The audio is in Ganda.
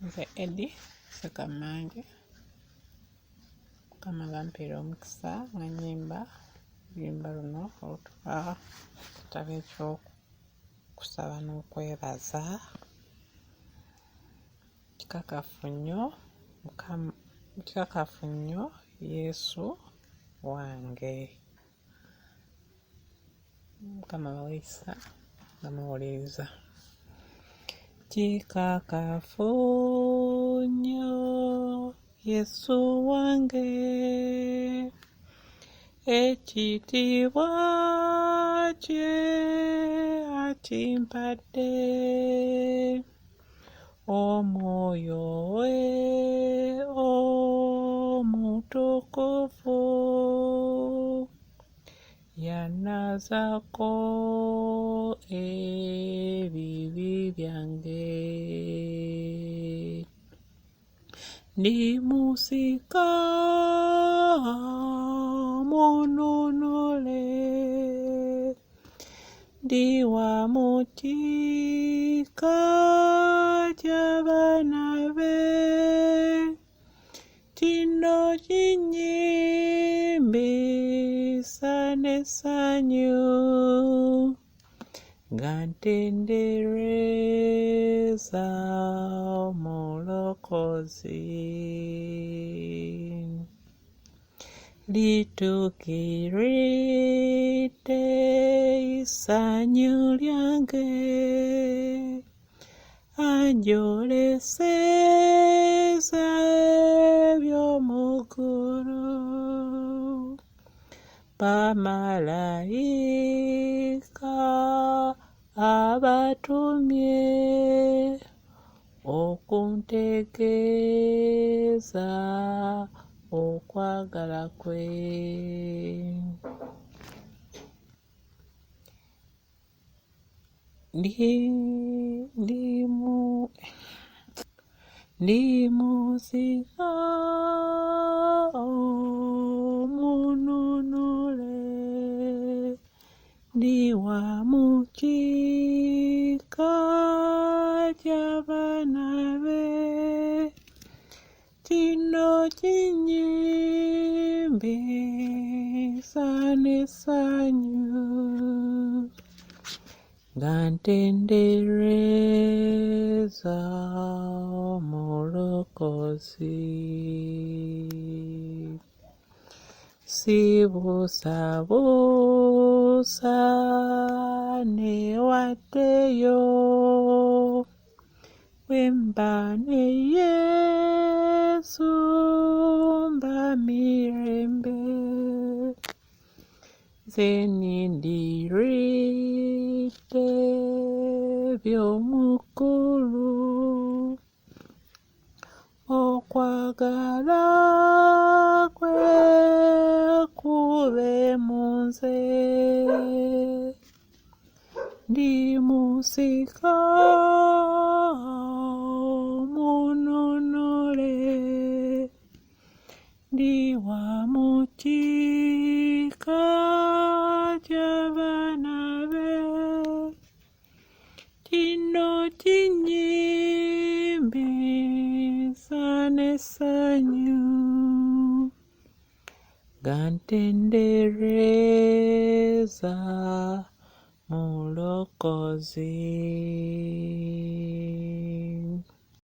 Nze Eddie Sekamange, Mukama bampeera omukisa nga nnyimba oluyimba luno olutuwa kitabo eky'okusaba n'okwebaza. Kikakafu nnyo Yesu wange. Mukama baweesa nga muwuliriza. Kikakafu nnyo Yesu wange, ekitiibwa kye akimpadde, omwoyo we omutukuvu yannazaako ebibi byange. Ndimusika mununule, ndi wamu kika ky'abaana be, kino kinyimbisa n'essanyu nga ntendereza Omulokozi. Lituukiridde essanyu lyange, anjoleseza eby'omu ggulu. Bamalayika abatumye okuntegeeza okwagala kwe. Ndimusika omununule, ndi wamu kika ky'abaana be, kino kinyimbisa n'essanyu nga ntendereza Omulokozi. Sibuusabuusa newaddeyo, bwe mba ne Yesu mba mirembe. Nze nnindiridde by'omu ggulu, okwagala kwe kube mu nze. Ndimusika omununule, ndi wamu kika ky'abaana be, kino kinyimbisa n'essanyu nga ntendereza Mulokozi.